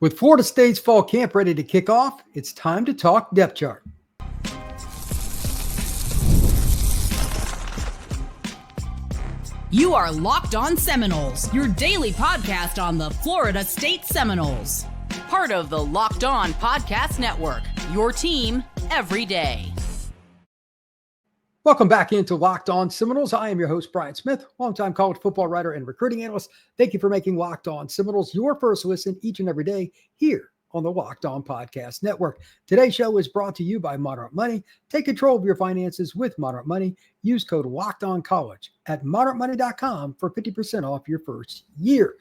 With Florida State's fall camp ready to kick off, it's time to talk depth chart. You are Locked On Seminoles, your daily podcast on the Florida State Seminoles. Part of the Locked On Podcast Network, your team every day. Welcome back into Locked On Seminoles. I am your host, Brian Smith, longtime college football writer and recruiting analyst. Thank you for making Locked On Seminoles your first listen each and every day here on the Locked On Podcast Network. Today's show is brought to you by Monarch Money. Take control of your finances with Monarch Money. Use code LOCKEDONCollege at monarchmoney.com for 50% off your first year.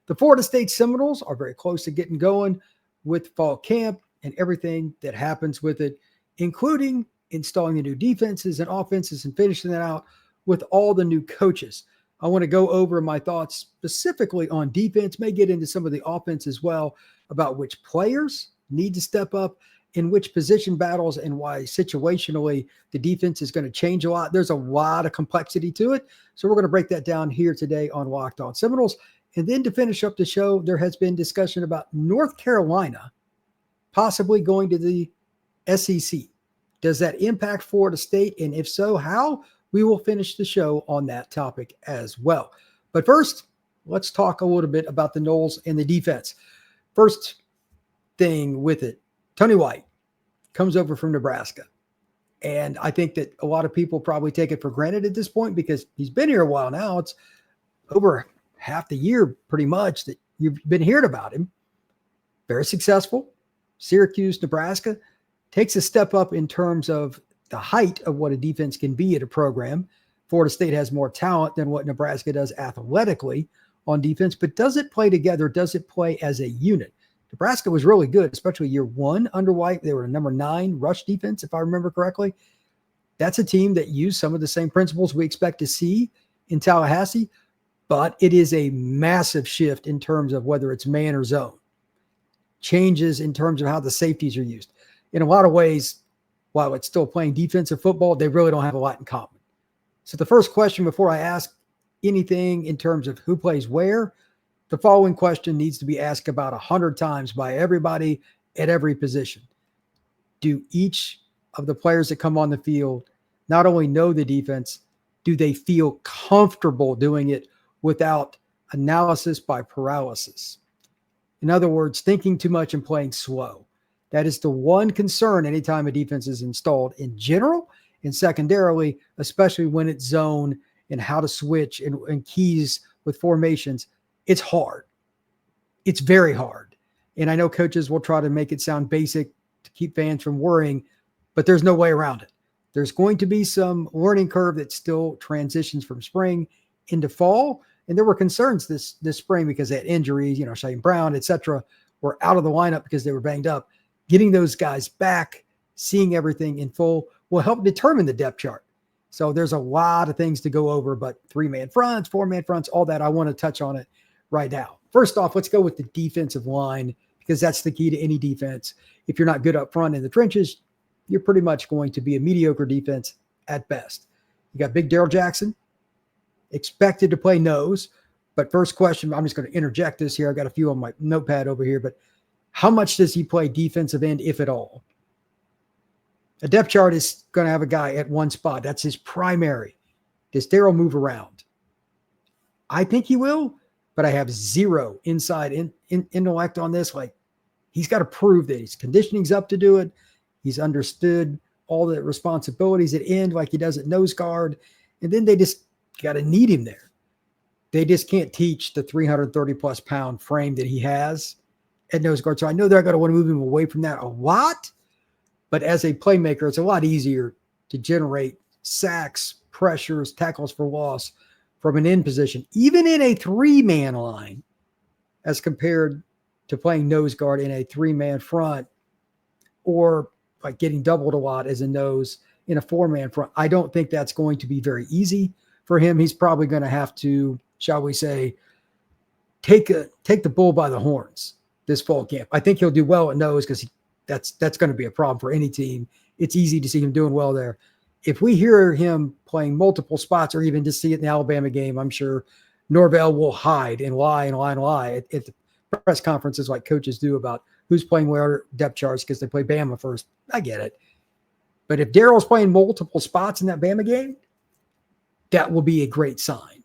The Florida State Seminoles are very close to getting going with fall camp and everything that happens with it, including installing the new defenses and offenses and finishing that out with all the new coaches. I want to go over my thoughts specifically on defense, may get into some of the offense as well, about which players need to step up in which position battles and why situationally the defense is going to change a lot. There's a lot of complexity to it. So we're going to break that down here today on Locked On Seminoles. And then to finish up the show, there has been discussion about North Carolina possibly going to the SEC. Does that impact Florida State? And if so, how? We will finish the show on that topic as well. But first, let's talk a little bit about the Noles and the defense. First thing with it, Tony White comes over from Nebraska. And I think that a lot of people probably take it for granted at this point because he's been here a while now. It's over half the year pretty much that you've been hearing about him. Very successful. Syracuse, Nebraska. Takes a step up in terms of the height of what a defense can be at a program. Florida State has more talent than what Nebraska does athletically on defense, but does it play together? Does it play as a unit? Nebraska was really good, especially year one under White. They were a number 9 rush defense, if I remember correctly. That's a team that used some of the same principles we expect to see in Tallahassee, but it is a massive shift in terms of whether it's man or zone. Changes in terms of how the safeties are used. In a lot of ways, while it's still playing defensive football, they really don't have a lot in common. So the first question before I ask anything in terms of who plays where, the following question needs to be asked about 100 times by everybody at every position. Do each of the players that come on the field not only know the defense, do they feel comfortable doing it without analysis by paralysis? In other words, thinking too much and playing slow. That is the one concern anytime a defense is installed in general, and secondarily, especially when it's zone and how to switch and keys with formations. It's hard. It's very hard. And I know coaches will try to make it sound basic to keep fans from worrying, but there's no way around it. There's going to be some learning curve that still transitions from spring into fall. And there were concerns this spring because they had injuries, Shane Brown, et cetera, were out of the lineup because they were banged up. Getting those guys back, seeing everything in full will help determine the depth chart. So there's a lot of things to go over, but 3-man fronts, 4-man fronts, all that. I want to touch on it right now. First off, let's go with the defensive line because that's the key to any defense. If you're not good up front in the trenches, you're pretty much going to be a mediocre defense at best. You got Big Darrell Jackson, expected to play nose. But first question, I'm just going to interject this here. I've got a few on my notepad over here, but how much does he play defensive end, if at all? A depth chart is going to have a guy at one spot. That's his primary. Does Darrell move around? I think he will, but I have zero inside intellect on this. Like, he's got to prove that his conditioning's up to do it. He's understood all the responsibilities at end like he does at nose guard. And then they just got to need him there. They just can't teach the 330-plus pound frame that he has at nose guard. So I know they're going to want to move him away from that a lot. But as a playmaker, it's a lot easier to generate sacks, pressures, tackles for loss from an end position, even in a 3-man line, as compared to playing nose guard in a 3-man front or like getting doubled a lot as a nose in a 4-man front. I don't think that's going to be very easy for him. He's probably going to have to, shall we say, take the bull by the horns this fall camp. I think he'll do well at nose because that's going to be a problem for any team. It's easy to see him doing well there. If we hear him playing multiple spots or even just see it in the Alabama game, I'm sure Norvell will hide and lie at the press conferences like coaches do about who's playing where depth charts because they play Bama first. I get it. But if Daryl's playing multiple spots in that Bama game, that will be a great sign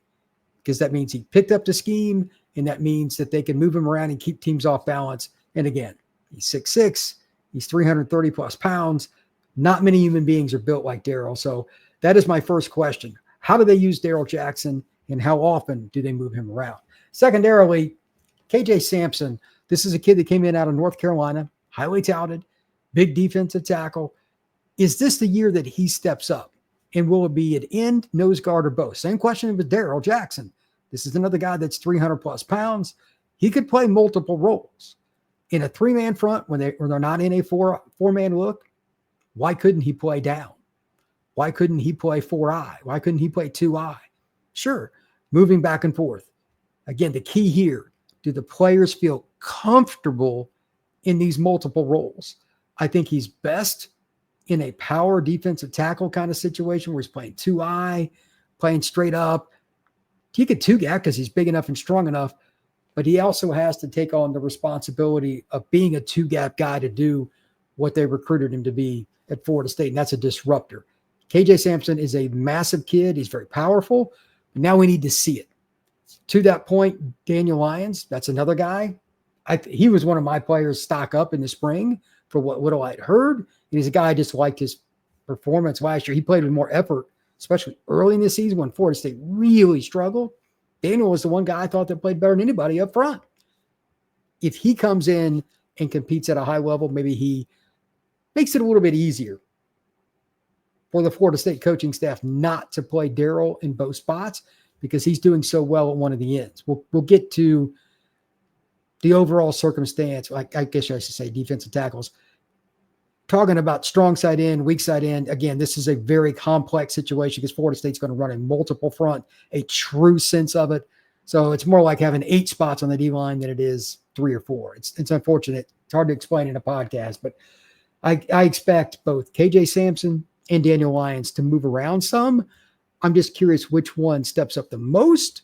because that means he picked up the scheme, and that means that they can move him around and keep teams off balance. And again, he's 6'6", he's 330 plus pounds. Not many human beings are built like Daryl. So that is my first question. How do they use Daryl Jackson, and how often do they move him around? Secondarily, KJ Sampson. This is a kid that came in out of North Carolina, highly touted, big defensive tackle. Is this the year that he steps up? And will it be at end, nose guard, or both? Same question with Daryl Jackson. This is another guy that's 300 plus pounds. He could play multiple roles. In a three-man front, when they're not in a four-man look, why couldn't he play down? Why couldn't he play 4-eye? Why couldn't he play 2-eye? Sure, moving back and forth. Again, the key here, do the players feel comfortable in these multiple roles? I think he's best in a power defensive tackle kind of situation where he's playing 2-eye, playing straight up. He could 2-gap because he's big enough and strong enough, but he also has to take on the responsibility of being a 2-gap guy to do what they recruited him to be at Florida State, and that's a disruptor. KJ Sampson is a massive kid. He's very powerful. But now we need to see it. To that point, Daniel Lyons, that's another guy. He was one of my players stock up in the spring for what little I'd heard. And he's a guy I just liked his performance last year. He played with more effort, especially early in the season when Florida State really struggled. Daniel was the one guy I thought that played better than anybody up front. If he comes in and competes at a high level, maybe he makes it a little bit easier for the Florida State coaching staff not to play Daryl in both spots because he's doing so well at one of the ends. We'll get to the overall circumstance, like I guess I should say defensive tackles. Talking about strong side in, weak side in, again, this is a very complex situation because Florida State's going to run a multiple front, a true sense of it. So it's more like having 8 spots on the D-line than it is 3 or 4. It's unfortunate. It's hard to explain in a podcast, but I expect both KJ Sampson and Daniel Lyons to move around some. I'm just curious which one steps up the most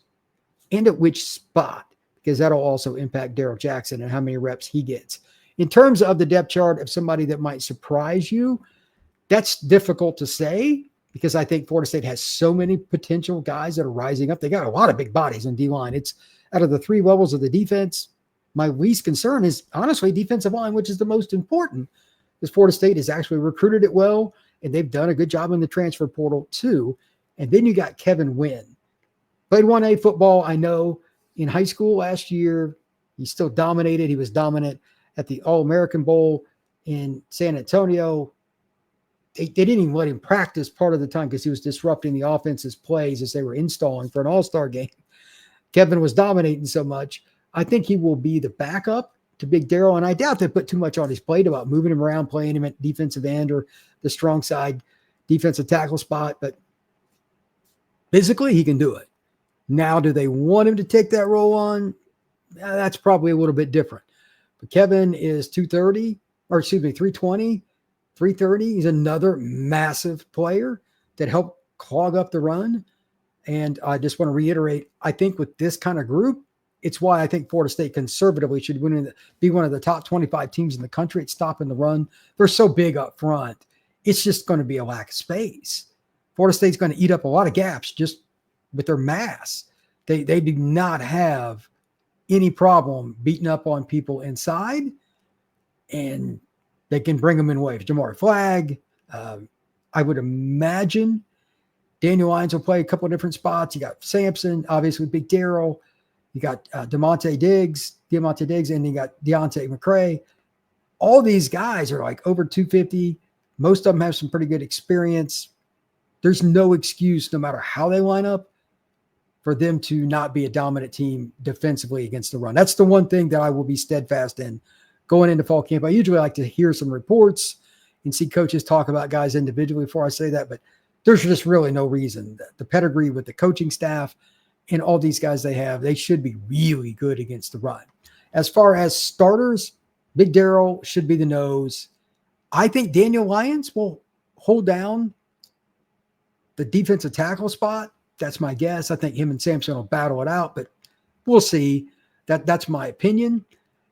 and at which spot, because that'll also impact Daryl Jackson and how many reps he gets. In terms of the depth chart of somebody that might surprise you, that's difficult to say because I think Florida State has so many potential guys that are rising up. They got a lot of big bodies on D-line. It's out of the 3 levels of the defense, my least concern is honestly defensive line, which is the most important, because Florida State has actually recruited it well, and they've done a good job in the transfer portal too. And then you got Kevin Wynn. Played 1A football, I know, in high school last year. He still dominated. He was dominant at the All-American Bowl in San Antonio. They didn't even let him practice part of the time because he was disrupting the offense's plays as they were installing for an all-star game. Kevin was dominating so much. I think he will be the backup to Big Daryl, and I doubt they put too much on his plate about moving him around, playing him at defensive end or the strong side defensive tackle spot, but physically he can do it. Now, do they want him to take that role on? That's probably a little bit different. But Kevin is 320, 330. He's another massive player that helped clog up the run. And I just want to reiterate, I think with this kind of group, it's why I think Florida State conservatively should be one of the top 25 teams in the country at stopping the run. They're so big up front. It's just going to be a lack of space. Florida State's going to eat up a lot of gaps just with their mass. They do not have any problem beating up on people inside, and they can bring them in waves. Jamari Flagg, I would imagine Daniel Lyons will play a couple of different spots. You got Sampson, obviously Big Daryl. You got Diamante Diggs, and you got Deontay McCray. All these guys are like over 250. Most of them have some pretty good experience. There's no excuse, no matter how they line up, for them to not be a dominant team defensively against the run. That's the one thing that I will be steadfast in going into fall camp. I usually like to hear some reports and see coaches talk about guys individually before I say that, but there's just really no reason. The pedigree with the coaching staff and all these guys they should be really good against the run. As far as starters, Big Daryl should be the nose. I think Daniel Lyons will hold down the defensive tackle spot. That's my guess. I think him and Sampson will battle it out, but we'll see. That's my opinion.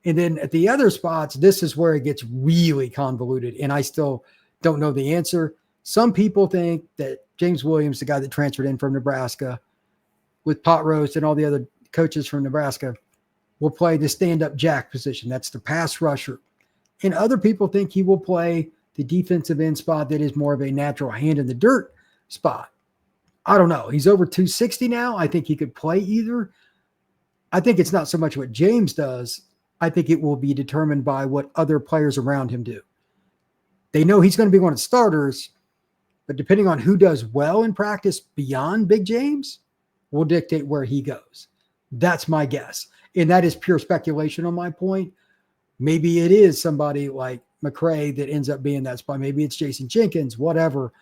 And then at the other spots, this is where it gets really convoluted, and I still don't know the answer. Some people think that James Williams, the guy that transferred in from Nebraska, with Pot Roast and all the other coaches from Nebraska, will play the stand-up jack position. That's the pass rusher. And other people think he will play the defensive end spot that is more of a natural hand in the dirt spot. I don't know. He's over 260 now. I think he could play either. I think it's not so much what James does. I think it will be determined by what other players around him do. They know he's going to be one of the starters, but depending on who does well in practice beyond Big James will dictate where he goes. That's my guess. And that is pure speculation on my point. Maybe it is somebody like McCray that ends up being that spot. Maybe it's Jason Jenkins, whatever.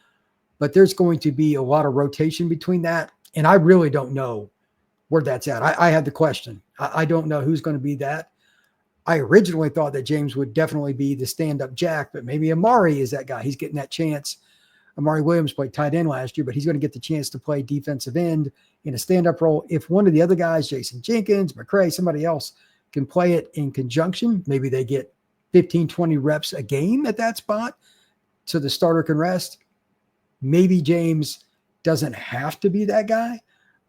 But there's going to be a lot of rotation between that. And I really don't know where that's at. I had the question. I don't know who's going to be that. I originally thought that James would definitely be the stand-up jack, but maybe Amari is that guy. He's getting that chance. Amari Williams played tight end last year, but he's going to get the chance to play defensive end in a stand-up role. If one of the other guys, Jason Jenkins, McCray, somebody else can play it in conjunction, maybe they get 15, 20 reps a game at that spot so the starter can rest. Maybe James doesn't have to be that guy,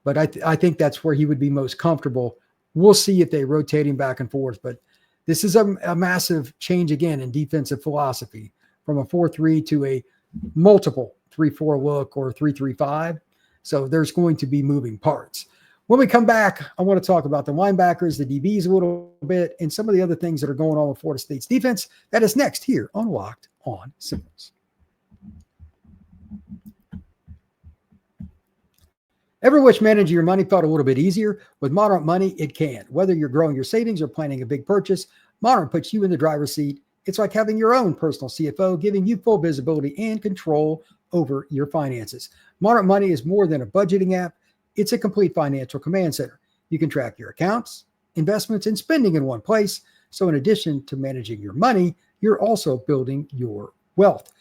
but I think that's where he would be most comfortable. We'll see if they rotate him back and forth, but this is a massive change again in defensive philosophy from a 4-3 to a multiple 3-4 look or 3-3-5. So there's going to be moving parts. When we come back, I want to talk about the linebackers, the DBs a little bit, and some of the other things that are going on with Florida State's defense. That is next here on Locked On Seminoles. Ever wish managing your money felt a little bit easier? With Monarch Money, it can. Whether you're growing your savings or planning a big purchase, Monarch puts you in the driver's seat. It's like having your own personal CFO, giving you full visibility and control over your finances. Monarch Money is more than a budgeting app. It's a complete financial command center. You can track your accounts, investments, and spending in one place. So in addition to managing your money, you're also building your wealth.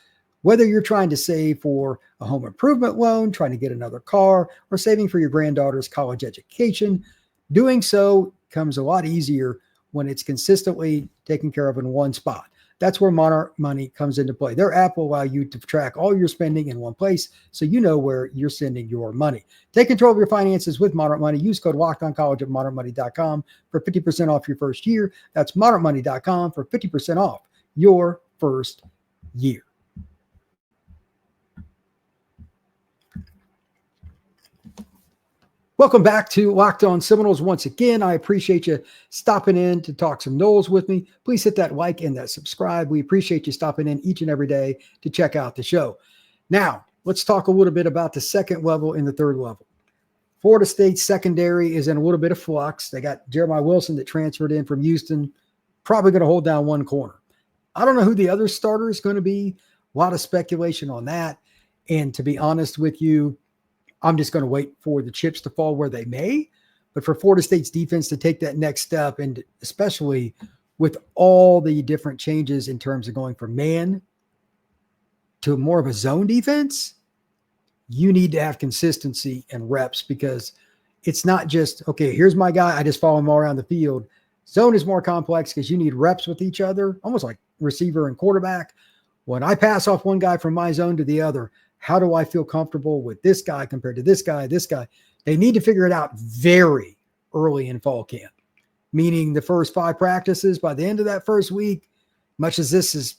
Whether you're trying to save for a home improvement loan, trying to get another car, or saving for your granddaughter's college education, doing so comes a lot easier when it's consistently taken care of in one spot. That's where Monarch Money comes into play. Their app will allow you to track all your spending in one place so you know where you're sending your money. Take control of your finances with Monarch Money. Use code LOCKEDONCollege at monarchmoney.com for 50% off your first year. That's monarchmoney.com for 50% off your first year. Welcome back to Locked On Seminoles. Once again, I appreciate you stopping in to talk some Noles with me. Please hit that like and that subscribe. We appreciate you stopping in each and every day to check out the show. Now, let's talk a little bit about the second level and the third level. Florida State's secondary is in a little bit of flux. They got Jeremiah Wilson that transferred in from Houston, probably going to hold down one corner. I don't know who the other starter is going to be. A lot of speculation on that. And to be honest with you, I'm just going to wait for the chips to fall where they may. But for Florida State's defense to take that next step, and especially with all the different changes in terms of going from man to more of a zone defense, you need to have consistency and reps, because it's not just, okay, here's my guy, I just follow him all around the field. Zone is more complex because you need reps with each other, almost like receiver and quarterback. When I pass off one guy from my zone to the other, how do I feel comfortable with this guy compared to this guy, this guy? They need to figure it out very early in fall camp, meaning the first 5 practices. By the end of that first week, much as this is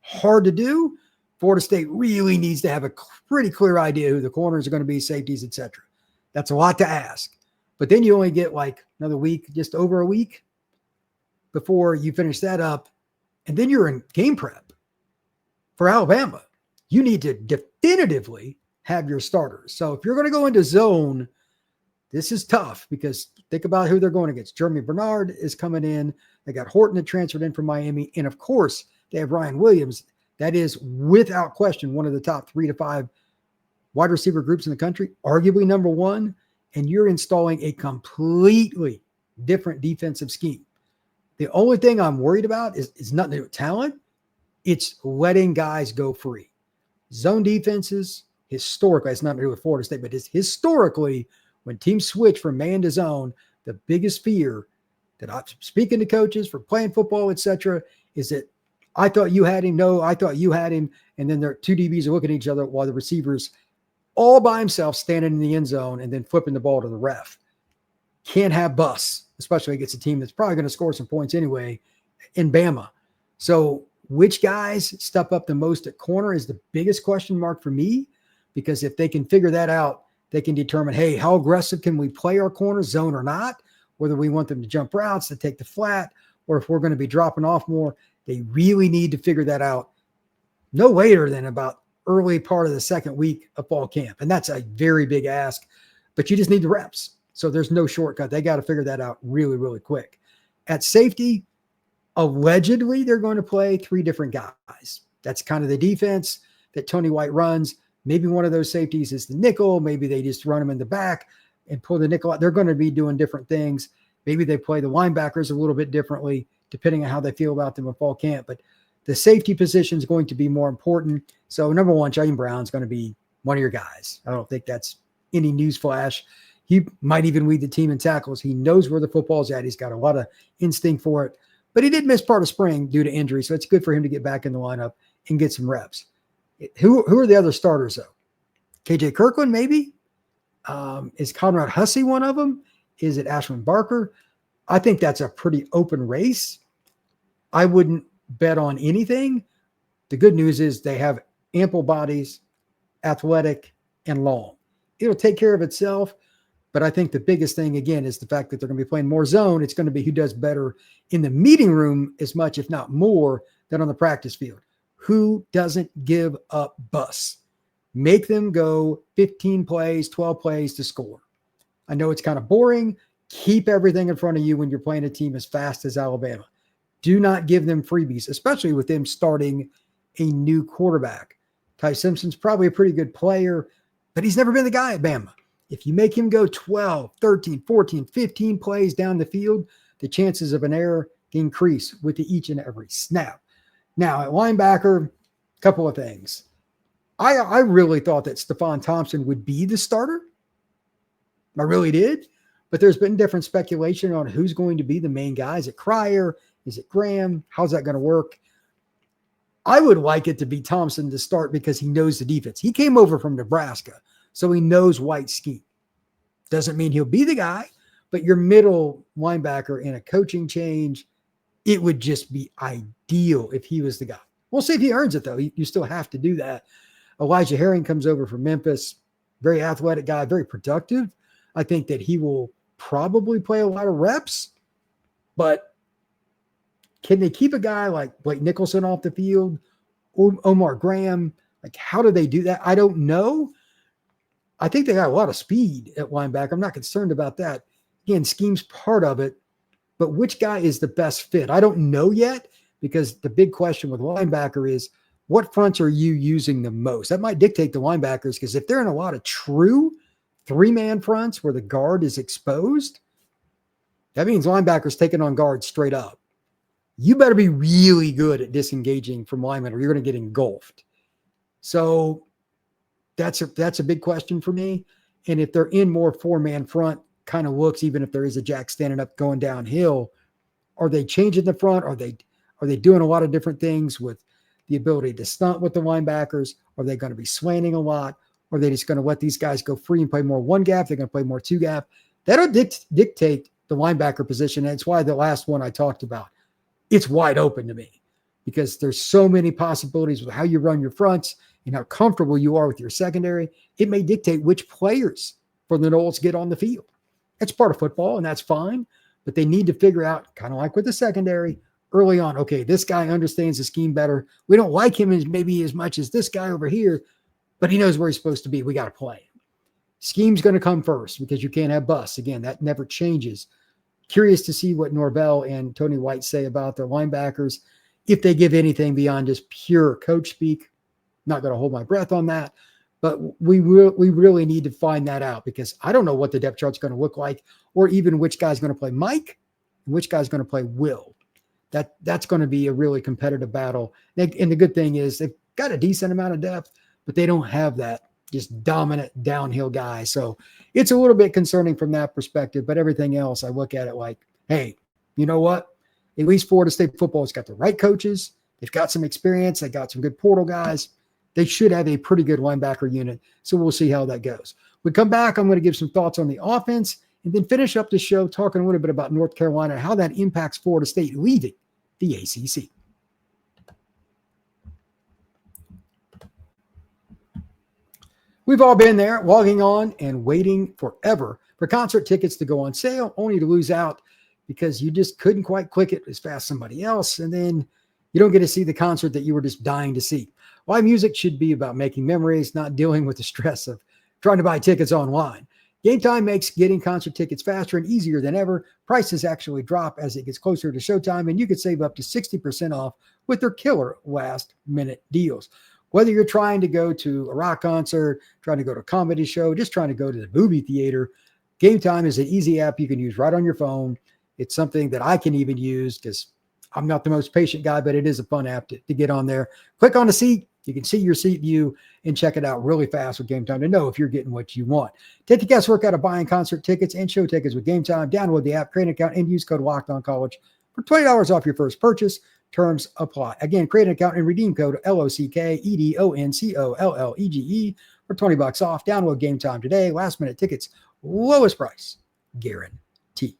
hard to do, Florida State really needs to have a pretty clear idea who the corners are going to be, safeties, etc. That's a lot to ask. But then you only get like another week, just over a week before you finish that up. And then you're in game prep for Alabama. You need to definitively have your starters. So if you're going to go into zone, this is tough, because think about who they're going against. Jeremy Bernard is coming in. They got Horton that transferred in from Miami. And of course, they have Ryan Williams. That is without question one of the top 3 to 5 wide receiver groups in the country, arguably number 1. And you're installing a completely different defensive scheme. The only thing I'm worried about is nothing to do with talent. It's letting guys go free. Zone defenses, historically, it's nothing to do with Florida State, but historically, when teams switch from man to zone, the biggest fear that I'm speaking to coaches for playing football, etc., is that I thought you had him. No, I thought you had him. And then their two DBs are looking at each other while the receiver's all by himself standing in the end zone and then flipping the ball to the ref. Can't have busts, especially against a team that's probably going to score some points anyway in Bama. So which guys step up the most at corner is the biggest question mark for me, because if they can figure that out, they can determine, hey, how aggressive can we play our corners, zone or not, whether we want them to jump routes, to take the flat, or if we're going to be dropping off more. They really need to figure that out no later than about early part of the second week of fall camp. And that's a very big ask, but you just need the reps. So there's no shortcut. They got to figure that out really, really quick. At safety, allegedly, they're going to play three different guys. That's kind of the defense that Tony White runs. Maybe one of those safeties is the nickel. Maybe they just run them in the back and pull the nickel out. They're going to be doing different things. Maybe they play the linebackers a little bit differently, depending on how they feel about them in fall camp. But the safety position is going to be more important. So number one, Jaheim Brown's going to be one of your guys. I don't think that's any news flash. He might even lead the team in tackles. He knows where the football's at. He's got a lot of instinct for it. But he did miss part of spring due to injury, so it's good for him to get back in the lineup and get some reps. Who are the other starters, though? KJ Kirkland, maybe? Is Conrad Hussey one of them? Is it Ashwin Barker? I think that's a pretty open race. I wouldn't bet on anything. The good news is they have ample bodies, athletic, and long. It'll take care of itself, but I think the biggest thing, again, is the fact that they're going to be playing more zone. It's going to be who does better in the meeting room as much, if not more, than on the practice field. Who doesn't give up busts? Make them go 15 plays, 12 plays to score. I know it's kind of boring. Keep everything in front of you when you're playing a team as fast as Alabama. Do not give them freebies, especially with them starting a new quarterback. Ty Simpson's probably a pretty good player, but he's never been the guy at Bama. If you make him go 12, 13, 14, 15 plays down the field, the chances of an error increase with each and every snap. Now, at linebacker, a couple of things. I really thought that Stephon Thompson would be the starter. I really did. But there's been different speculation on who's going to be the main guy. Is it Cryer? Is it Graham? How's that going to work? I would like it to be Thompson to start because he knows the defense. He came over from Nebraska, so he knows White's scheme. Doesn't mean he'll be the guy, but your middle linebacker in a coaching change, it would just be ideal if he was the guy. We'll see if he earns it, though. You still have to do that. Elijah Herring comes over from Memphis. Very athletic guy, very productive. I think that he will probably play a lot of reps, but can they keep a guy like Blake Nicholson off the field? Omar Graham? Like, how do they do that? I don't know. I think they got a lot of speed at linebacker. I'm not concerned about that. Again, scheme's part of it, but which guy is the best fit? I don't know yet, because the big question with linebacker is, what fronts are you using the most? That might dictate the linebackers, because if they're in a lot of true three-man fronts where the guard is exposed, that means linebackers taking on guards straight up. You better be really good at disengaging from linemen or you're going to get engulfed. So that's a big question for me. And if they're in more four-man front kind of looks, even if there is a jack standing up going downhill, are they changing the front? Are they doing a lot of different things with the ability to stunt with the linebackers? Are they going to be slanting a lot? Or are they just going to let these guys go free and play more one gap? They're going to play more two gap. That'll dictate the linebacker position. And it's why the last one I talked about, it's wide open to me, because there's so many possibilities with how you run your fronts and how comfortable you are with your secondary. It may dictate which players for the Noles get on the field. That's part of football, and that's fine. But they need to figure out, kind of like with the secondary, early on, okay, this guy understands the scheme better. We don't like him maybe as much as this guy over here, but he knows where he's supposed to be. We got to play him. Scheme's going to come first, because you can't have busts. Again, that never changes. Curious to see what Norvell and Tony White say about their linebackers, if they give anything beyond just pure coach speak. Not going to hold my breath on that, but we really need to find that out, because I don't know what the depth chart's going to look like, or even which guy's going to play Mike and which guy's going to play Will. That's going to be a really competitive battle. And the good thing is they've got a decent amount of depth, but they don't have that just dominant downhill guy. So it's a little bit concerning from that perspective, but everything else, I look at it like, hey, you know what? At least Florida State football has got the right coaches. They've got some experience. They got some good portal guys. They should have a pretty good linebacker unit. So we'll see how that goes. When we come back, I'm going to give some thoughts on the offense and then finish up the show talking a little bit about North Carolina and how that impacts Florida State leaving the ACC. We've all been there, logging on and waiting forever for concert tickets to go on sale, only to lose out because you just couldn't quite click it as fast as somebody else, and then you don't get to see the concert that you were just dying to see. Live music should be about making memories, not dealing with the stress of trying to buy tickets online. Game Time makes getting concert tickets faster and easier than ever. Prices actually drop as it gets closer to showtime, and you could save up to 60% off with their killer last-minute deals. Whether you're trying to go to a rock concert, trying to go to a comedy show, just trying to go to the movie theater, Game Time is an easy app you can use right on your phone. It's something that I can even use because I'm not the most patient guy, but it is a fun app to get on there. Click on the seat. You can see your seat view and check it out really fast with Game Time to know if you're getting what you want. Take the guesswork out of buying concert tickets and show tickets with Game Time. Download the app, create an account, and use code LOCKEDONCollege for $20 off your first purchase. Terms apply. Again, create an account and redeem code LOCKEDONCOLLEGE for $20 off. Download Game Time today. Last minute tickets, lowest price guaranteed.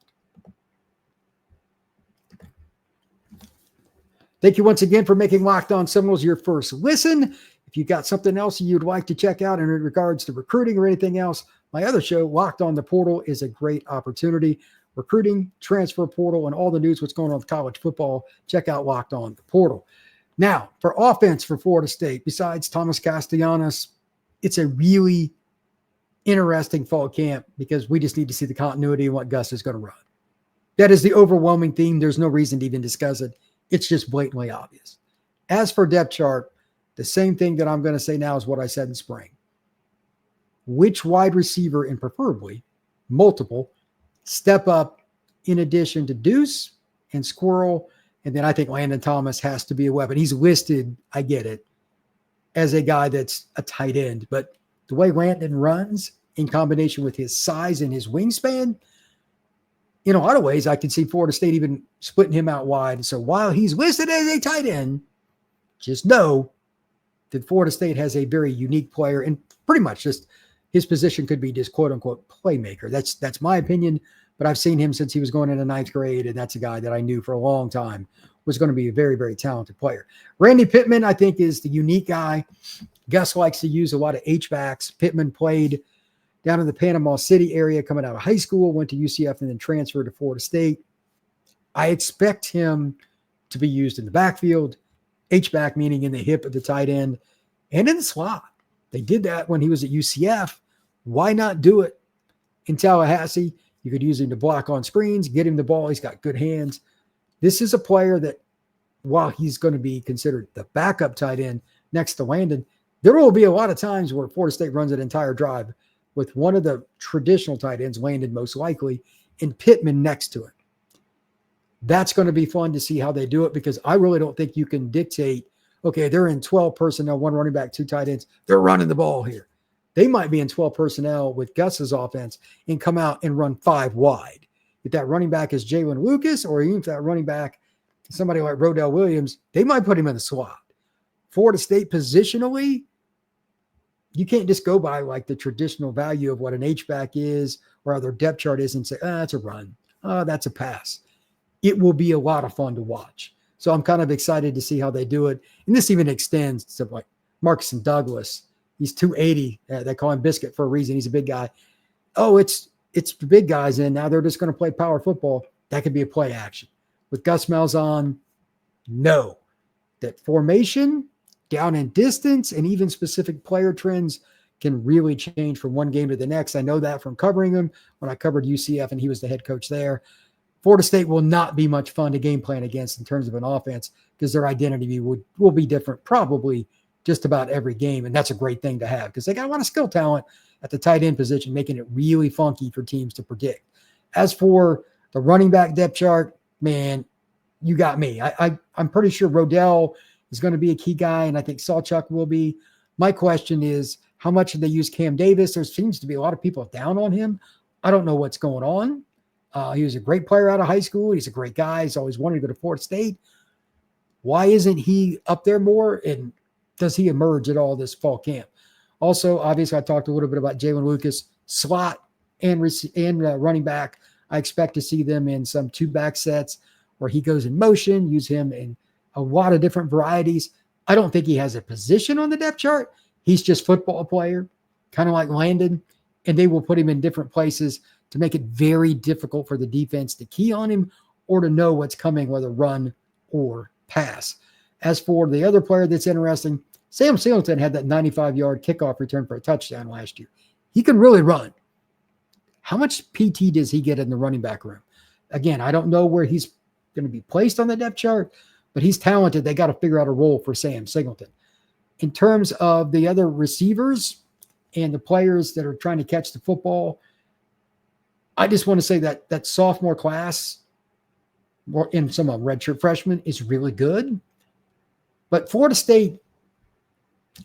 Thank you once again for making Locked On Seminoles your first listen. If you've got something else you'd like to check out in regards to recruiting or anything else, my other show, Locked On the Portal, is a great opportunity. Recruiting, transfer portal, and all the news, what's going on with college football, check out Locked On the Portal. Now, for offense for Florida State, besides Thomas Castellanos, it's a really interesting fall camp because we just need to see the continuity and what Gus is going to run. That is the overwhelming theme. There's no reason to even discuss it. It's just blatantly obvious. As for depth chart, the same thing that I'm going to say now is what I said in spring. Which wide receiver, and preferably multiple, step up in addition to Deuce and Squirrel, and then I think Landon Thomas has to be a weapon. He's listed, I get it, as a guy that's a tight end, but the way Landon runs in combination with his size and his wingspan, in a lot of ways, I can see Florida State even splitting him out wide. So while he's listed as a tight end, just know that Florida State has a very unique player, and pretty much just his position could be just quote unquote playmaker. That's my opinion, but I've seen him since he was going into ninth grade, and that's a guy that I knew for a long time was going to be a very, very talented player. Randy Pittman, I think, is the unique guy. Gus likes to use a lot of H-backs. Pittman played down in the Panama City area coming out of high school, went to UCF, and then transferred to Florida State. I expect him to be used in the backfield, H-back meaning in the hip of the tight end, and in the slot. They did that when he was at UCF. Why not do it in Tallahassee? You could use him to block on screens, get him the ball. He's got good hands. This is a player that, while he's going to be considered the backup tight end next to Landon, there will be a lot of times where Florida State runs an entire drive with one of the traditional tight ends, Landon most likely, and Pittman next to him. That's going to be fun to see how they do it, because I really don't think you can dictate, okay, they're in 12 personnel, one running back, two tight ends. They're running the ball here. They might be in 12 personnel with Gus's offense and come out and run 5 wide. If that running back is Jalen Lucas, or even if that running back is somebody like Rodell Williams, they might put him in the slot. Florida State positionally, you can't just go by like the traditional value of what an H-back is or how their depth chart is and say, that's a run. That's a pass. It will be a lot of fun to watch. So I'm kind of excited to see how they do it. And this even extends to like Marcus and Douglas. He's 280. They call him Biscuit for a reason. He's a big guy. Oh, it's the big guys in. Now they're just going to play power football. That could be a play action. With Gus Malzahn, no. That formation, down in distance, and even specific player trends can really change from one game to the next. I know that from covering him when I covered UCF and he was the head coach there. Florida State will not be much fun to game plan against in terms of an offense, because their identity will be different probably just about every game. And that's a great thing to have, because they got a lot of skill talent at the tight end position, making it really funky for teams to predict. As for the running back depth chart, man, you got me. I'm pretty sure Rodell is going to be a key guy, and I think Sawchuk will be. My question is, how much do they use Cam Davis? There seems to be a lot of people down on him. I don't know what's going on. He was a great player out of high school. He's a great guy. He's always wanted to go to Florida State. Why isn't he up there more? And does he emerge at all this fall camp? Also, obviously, I talked a little bit about Jalen Lucas, slot and running back. I expect to see them in some two-back sets where he goes in motion, use him in a lot of different varieties. I don't think he has a position on the depth chart. He's just football player, kind of like Landon, and they will put him in different places to make it very difficult for the defense to key on him or to know what's coming, whether run or pass. As for the other player that's interesting, Sam Singleton had that 95-yard kickoff return for a touchdown last year. He can really run. How much PT does he get in the running back room? Again, I don't know where he's going to be placed on the depth chart, but he's talented. They got to figure out a role for Sam Singleton. In terms of the other receivers and the players that are trying to catch the football, I just want to say that sophomore class, in some of them redshirt freshmen, is really good. But Florida State,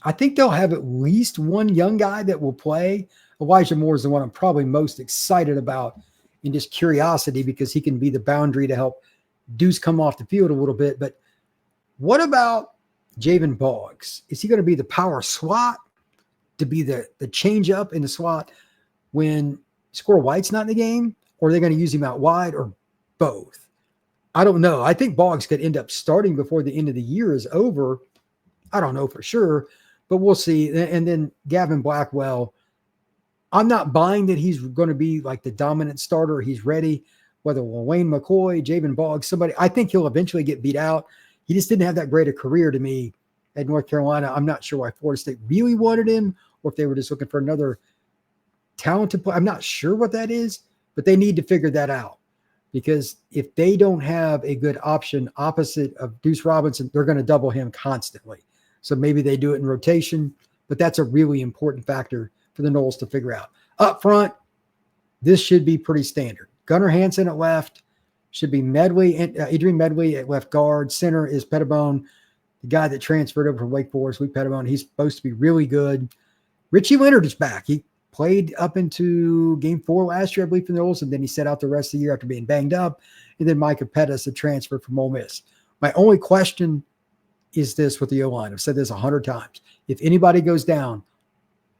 I think they'll have at least one young guy that will play. Elijah Moore is the one I'm probably most excited about in just curiosity because he can be the boundary to help Deuce come off the field a little bit. But what about Javen Boggs? Is he going to be the power slot, to be the change up in the slot when Squirrel White's not in the game? Or are they going to use him out wide, or both? I don't know. I think Boggs could end up starting before the end of the year is over. I don't know for sure, but we'll see. And then Gavin Blackwell, I'm not buying that he's going to be like the dominant starter. He's ready, whether Wayne McCoy, Javen Boggs, somebody. I think he'll eventually get beat out. He just didn't have that great a career to me at North Carolina. I'm not sure why Florida State really wanted him, or if they were just looking for another talented player. I'm not sure what that is, but they need to figure that out. Because if they don't have a good option opposite of Deuce Robinson, they're going to double him constantly. So maybe they do it in rotation, but that's a really important factor for the Noles to figure out. Up front, this should be pretty standard. Gunnar Hansen at left, should be Medley, Adrian Medley at left guard. Center is Pettibone, the guy that transferred over from Wake Forest, Luke Pettibone. He's supposed to be really good. Richie Leonard is back. He played up into game 4 last year, I believe, for the Noles, and then he sat out the rest of the year after being banged up. And then Micah Pettis, a transfer from Ole Miss. My only question is this with the O-line. I've said this 100 times. If anybody goes down,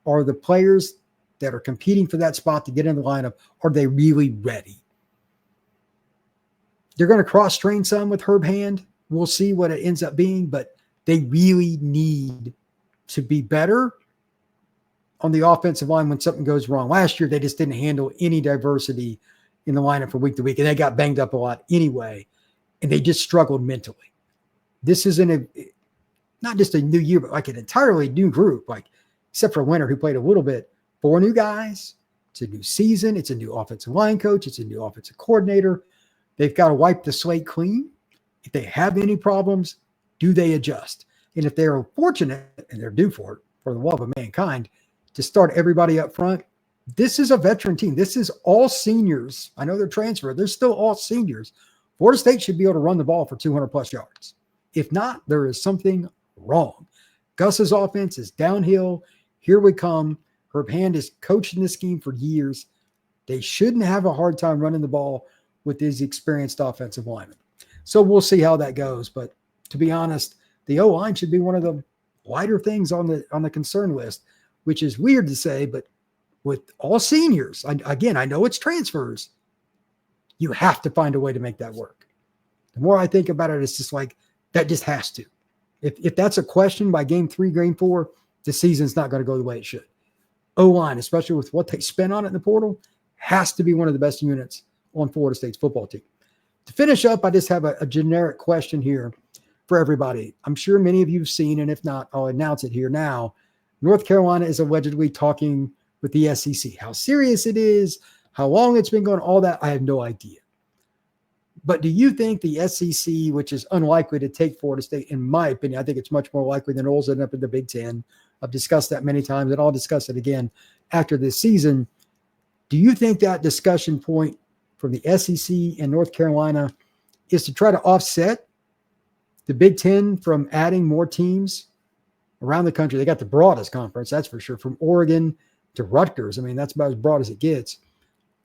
are the players that are competing for that spot to get in the lineup, are they really ready? They're going to cross-train some with Herb Hand. We'll see what it ends up being, but they really need to be better on the offensive line when something goes wrong. Last year, they just didn't handle any diversity in the lineup from week to week, and they got banged up a lot anyway, and they just struggled mentally. This isn't not just a new year, but like an entirely new group, like except for Winter, who played a little bit. 4 new guys. It's a new season. It's a new offensive line coach. It's a new offensive coordinator. They've got to wipe the slate clean. If they have any problems, do they adjust? And if they're fortunate, and they're due for it, for the love of mankind, to start everybody up front, this is a veteran team. This is all seniors. I know they're transferred. They're still all seniors. Florida State should be able to run the ball for 200-plus yards. If not, there is something wrong. Gus's offense is downhill. Here we come. Herb Hand is coaching this scheme for years. They shouldn't have a hard time running the ball with these experienced offensive linemen. So we'll see how that goes. But to be honest, the O-line should be one of the lighter things on the concern list, which is weird to say, but with all seniors, again, I know it's transfers. You have to find a way to make that work. The more I think about it, it's just like, that just has to. If that's a question by game 3, game 4, the season's not going to go the way it should. O-line, especially with what they spent on it in the portal, has to be one of the best units on Florida State's football team. To finish up, I just have a generic question here for everybody. I'm sure many of you have seen, and if not, I'll announce it here now. North Carolina is allegedly talking with the SEC. How serious it is, how long it's been going, all that, I have no idea. But do you think the SEC, which is unlikely to take Florida State, in my opinion, I think it's much more likely than Noles ending up in the Big Ten. I've discussed that many times, and I'll discuss it again after this season. Do you think that discussion point from the SEC and North Carolina is to try to offset the Big Ten from adding more teams around the country? They got the broadest conference, that's for sure, from Oregon to Rutgers. I mean, that's about as broad as it gets.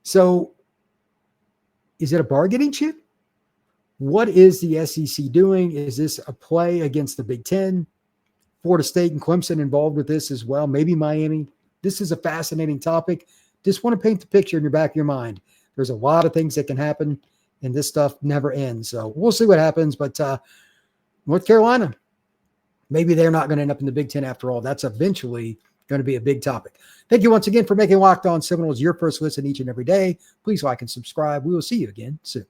So Is it a bargaining chip? What is the SEC doing? Is this a play against the Big Ten? Florida State and Clemson involved with this as well. Maybe Miami. This is a fascinating topic. Just want to paint the picture in your back of your mind. There's a lot of things that can happen, and this stuff never ends. So we'll see what happens. But North Carolina, maybe they're not going to end up in the Big Ten after all. That's eventually going to be a big topic. Thank you once again for making Locked On Seminoles your first listen each and every day. Please like and subscribe. We will see you again soon.